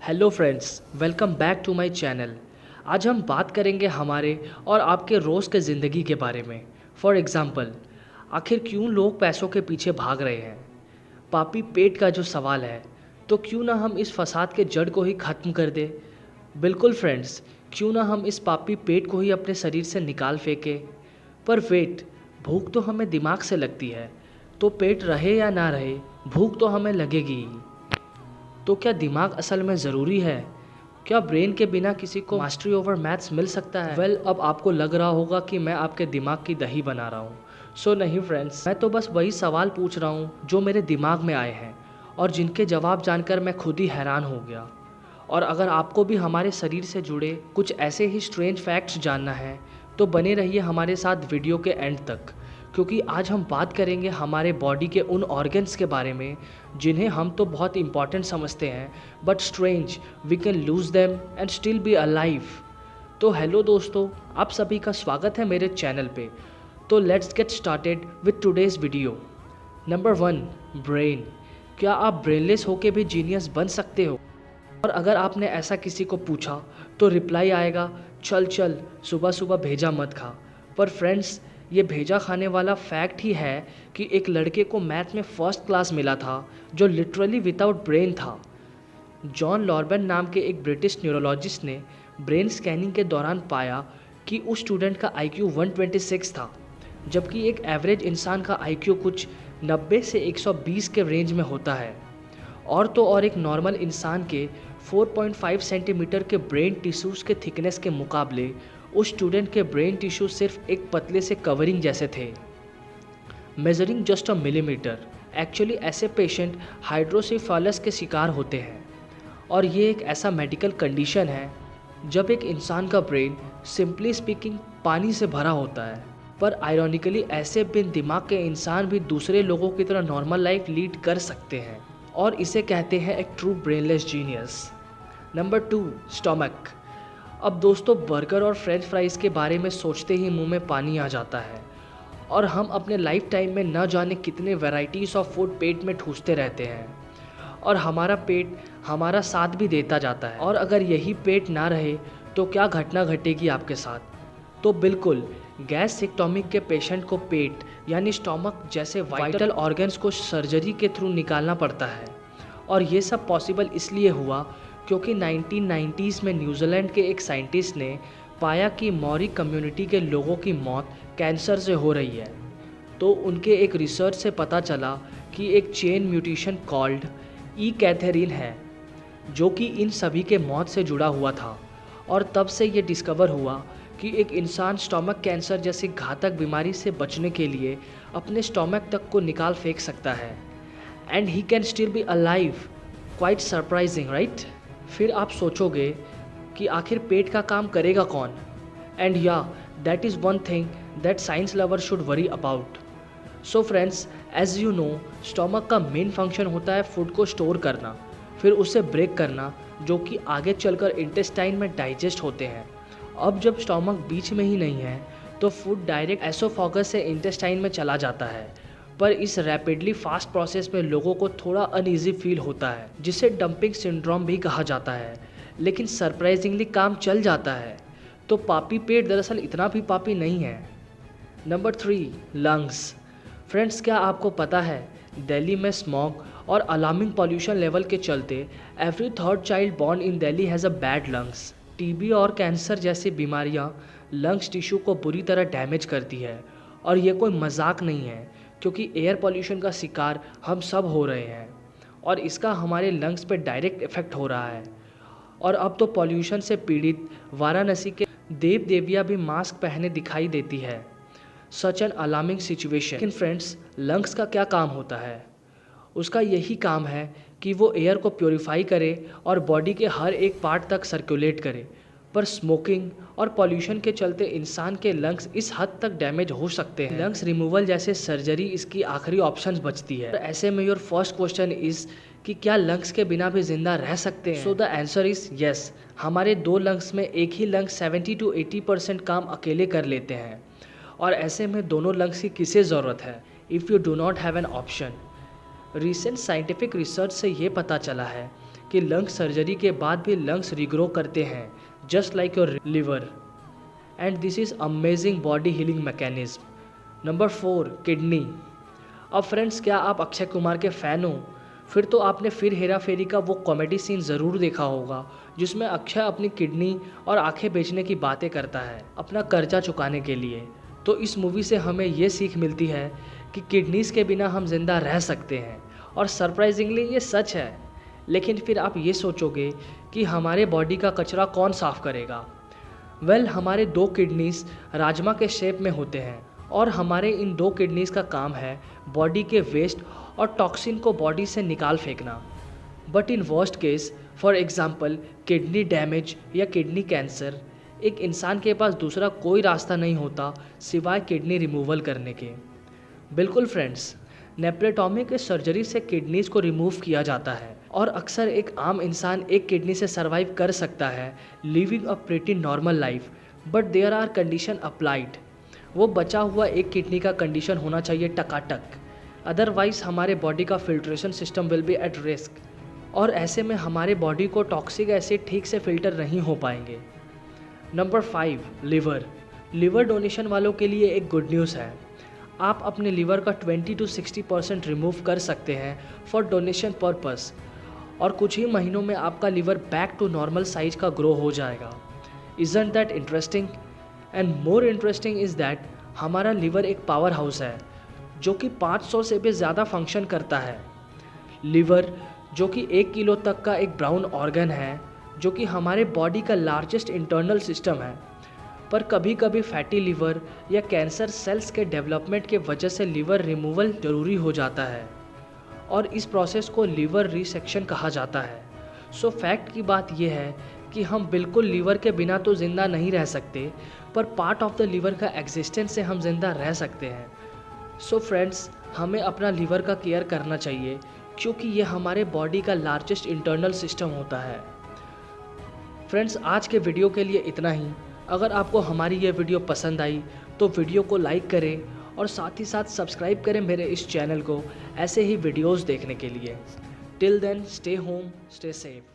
Hello friends, welcome back to my channel. आज हम बात करेंगे हमारे और आपके रोज़ के ज़िंदगी के बारे में। फॉर एग्ज़ाम्पल, आखिर क्यों लोग पैसों के पीछे भाग रहे हैं। पापी पेट का जो सवाल है, तो क्यों ना हम इस फसाद के जड़ को ही ख़त्म कर दें। बिल्कुल फ्रेंड्स, क्यों ना हम इस पापी पेट को ही अपने शरीर से निकाल फेंकें। पर वेट, भूख तो हमें दिमाग से लगती है, तो पेट रहे या ना रहे, भूख तो हमें लगेगी ही। तो क्या दिमाग असल में ज़रूरी है? क्या ब्रेन के बिना किसी को मास्टरी ओवर मैथ्स मिल सकता है? वेल, अब आपको लग रहा होगा कि मैं आपके दिमाग की दही बना रहा हूँ। सो नहीं फ्रेंड्स, मैं तो बस वही सवाल पूछ रहा हूँ जो मेरे दिमाग में आए हैं और जिनके जवाब जानकर मैं खुद ही हैरान हो गया। और अगर आपको भी हमारे शरीर से जुड़े कुछ ऐसे ही स्ट्रेंज फैक्ट्स जानना है, तो बने रहिए हमारे साथ वीडियो के एंड तक, क्योंकि आज हम बात करेंगे हमारे बॉडी के उन ऑर्गन्स के बारे में जिन्हें हम तो बहुत इंपॉर्टेंट समझते हैं, but strange we can lose them and still be alive. तो हेलो दोस्तों, आप सभी का स्वागत है मेरे चैनल पे। तो let's get started with today's video. Number 1, brain. क्या आप ब्रेनलेस होके भी जीनियस बन सकते हो? और अगर आपने ऐसा किसी को पूछा तो रिप्लाई आएगा, चल चल सुबह सुबह भेजा मत खा। पर फ्रेंड्स, ये भेजा खाने वाला फैक्ट ही है कि एक लड़के को मैथ में फर्स्ट क्लास मिला था जो लिटरली विदाउट ब्रेन था। जॉन लॉर्बन नाम के एक ब्रिटिश न्यूरोलॉजिस्ट ने ब्रेन स्कैनिंग के दौरान पाया कि उस स्टूडेंट का IQ 126 था, जबकि एक एवरेज इंसान का IQ कुछ 90 से 120 के रेंज में होता है। और तो और एक नॉर्मल इंसान के 4.5 सेंटीमीटर के ब्रेन टिश्यूज़ के थिकनेस के मुकाबले उस स्टूडेंट के ब्रेन टिश्यू सिर्फ एक पतले से कवरिंग जैसे थे, measuring just a millimetre. Actually ऐसे पेशेंट हाइड्रोसेफालस के शिकार होते हैं, और ये एक ऐसा मेडिकल कंडीशन है जब एक इंसान का ब्रेन सिंपली स्पीकिंग पानी से भरा होता है। पर आयरॉनिकली ऐसे बिन दिमाग के इंसान भी दूसरे लोगों की तरह नॉर्मल लाइफ लीड कर सकते हैं, और इसे कहते हैं एक true brainless genius. Number 2, stomach. अब दोस्तों, बर्गर और फ्रेंच फ्राइज़ के बारे में सोचते ही मुंह में पानी आ जाता है, और हम अपने लाइफ टाइम में न जाने कितने वैराइटीज़ ऑफ फूड पेट में ठूसते रहते हैं, और हमारा पेट हमारा साथ भी देता जाता है। और अगर यही पेट ना रहे तो क्या घटना घटेगी आपके साथ? तो बिल्कुल, गैस्ट्रेक्टोमी के पेशेंट को पेट यानी स्टमक जैसे वाइटल ऑर्गन्स को सर्जरी के थ्रू निकालना पड़ता है। और ये सब पॉसिबल इसलिए हुआ क्योंकि 1990s में न्यूजीलैंड के एक साइंटिस्ट ने पाया कि मौरी कम्युनिटी के लोगों की मौत कैंसर से हो रही है। तो उनके एक रिसर्च से पता चला कि एक चेन म्यूटेशन कॉल्ड ई कैथेरिन है जो कि इन सभी के मौत से जुड़ा हुआ था। और तब से ये डिस्कवर हुआ कि एक इंसान स्टमक कैंसर जैसी घातक बीमारी से बचने के लिए अपने स्टमक तक को निकाल फेंक सकता है, and he can still be alive. Quite surprising, right? फिर आप सोचोगे कि आखिर पेट का काम करेगा कौन? And yeah, that is one thing that science lover should worry about. So friends, as you know, stomach का मेन फंक्शन होता है फूड को स्टोर करना, फिर उसे ब्रेक करना, जो कि आगे चलकर इंटेस्टाइन में डाइजेस्ट होते हैं। अब जब स्टमक बीच में ही नहीं है तो फूड डायरेक्ट एसोफेगस से इंटेस्टाइन में चला जाता है। पर इस रैपिडली फास्ट प्रोसेस में लोगों को थोड़ा अनईजी फील होता है, जिसे डंपिंग सिंड्रोम भी कहा जाता है, लेकिन सरप्राइजिंगली काम चल जाता है। तो पापी पेट दरअसल इतना भी पापी नहीं है। Number 3, lungs. फ्रेंड्स, क्या आपको पता है दिल्ली में स्मॉग और अलार्मिंग पॉल्यूशन लेवल के चलते every third child born in Delhi has a bad lungs. TB और कैंसर जैसी बीमारियां लंग्स टिश्यू को बुरी तरह डैमेज करती है, और ये कोई मजाक नहीं है, क्योंकि एयर पॉल्यूशन का शिकार हम सब हो रहे हैं और इसका हमारे लंग्स पे डायरेक्ट इफेक्ट हो रहा है। और अब तो पॉल्यूशन से पीड़ित वाराणसी के देव देवियाँ भी मास्क पहने दिखाई देती है। Such an alarming situation. लेकिन फ्रेंड्स, लंग्स का क्या काम होता है? उसका यही काम है कि वो एयर को प्योरीफाई करे और बॉडी के हर एक पार्ट तक सर्कुलेट करे। पर स्मोकिंग और पॉल्यूशन के चलते इंसान के लंग्स इस हद तक डैमेज हो सकते हैं, लंग्स रिमूवल जैसे सर्जरी इसकी आखिरी ऑप्शन बचती है। ऐसे में योर फर्स्ट क्वेश्चन इज कि क्या लंग्स के बिना भी जिंदा रह सकते हैं? So the answer is yes. हमारे 2 लंग्स में एक ही लंग्स 70 to 80% काम अकेले कर लेते हैं, और ऐसे में दोनों लंग्स की किसे ज़रूरत है if you do not have an option. Recent scientific research से ये पता चला है कि लंग्स सर्जरी के बाद भी लंग्स रिग्रो करते हैं, just like your liver, and this is amazing body healing mechanism. Number 4, kidney. अब फ्रेंड्स, क्या आप अक्षय कुमार के फ़ैन हो? फिर तो आपने फिर हेरा फेरी का वो कॉमेडी सीन ज़रूर देखा होगा जिसमें अक्षय अपनी किडनी और आंखें बेचने की बातें करता है अपना कर्जा चुकाने के लिए। तो इस मूवी से हमें ये सीख मिलती है कि किडनीज़ के बिना हम जिंदा रह सकते हैं, और सरप्राइजिंगली ये सच है। लेकिन फिर आप ये सोचोगे कि हमारे बॉडी का कचरा कौन साफ़ करेगा? वेल, हमारे 2 किडनीज़ राजमा के शेप में होते हैं, और हमारे इन 2 किडनीज़ का काम है बॉडी के वेस्ट और टॉक्सिन को बॉडी से निकाल फेंकना। But in worst case, for example kidney damage या किडनी कैंसर, एक इंसान के पास दूसरा कोई रास्ता नहीं होता सिवाय किडनी रिमूवल करने के। बिल्कुल फ्रेंड्स, नेप्लेटॉमी के सर्जरी से किडनीज़ को रिमूव किया जाता है, और अक्सर एक आम इंसान एक किडनी से सर्वाइव कर सकता है, living a pretty normal life. But there are condition applied. वो बचा हुआ एक किडनी का कंडीशन होना चाहिए टकाटक, अदरवाइज हमारे बॉडी का filtration system will be at risk, और ऐसे में हमारे बॉडी को टॉक्सिक एसिड ठीक से फिल्टर नहीं हो पाएंगे। Number 5, liver. लिवर डोनेशन वालों के लिए एक गुड न्यूज़ है। आप अपने लिवर का 20 to 60% रिमूव कर सकते हैं फॉर डोनेशन पर्पस, और कुछ ही महीनों में आपका liver back to normal size का ग्रो हो जाएगा। Isn't that interesting? And more interesting is that हमारा लिवर एक पावर हाउस है जो कि 500 से भी ज़्यादा फंक्शन करता है। लिवर, जो कि 1 किलो तक का एक ब्राउन ऑर्गन है, जो कि हमारे बॉडी का लार्जेस्ट इंटरनल सिस्टम है, पर कभी कभी फैटी लिवर या कैंसर सेल्स के डेवलपमेंट के वजह से लिवर रिमूवल ज़रूरी हो जाता है, और इस प्रोसेस को लिवर रिसेक्शन कहा जाता है। सो फैक्ट की बात यह है कि हम बिल्कुल लिवर के बिना तो ज़िंदा नहीं रह सकते, पर पार्ट ऑफ द लिवर का एग्जिस्टेंस से हम ज़िंदा रह सकते हैं। सो फ्रेंड्स, हमें अपना लिवर का केयर करना चाहिए, क्योंकि ये हमारे बॉडी का लार्जेस्ट इंटरनल सिस्टम होता है। फ्रेंड्स, आज के वीडियो के लिए इतना ही। अगर आपको हमारी ये वीडियो पसंद आई तो वीडियो को लाइक करें, और साथ ही साथ सब्सक्राइब करें मेरे इस चैनल को ऐसे ही वीडियोस देखने के लिए। Till then, stay home, stay safe.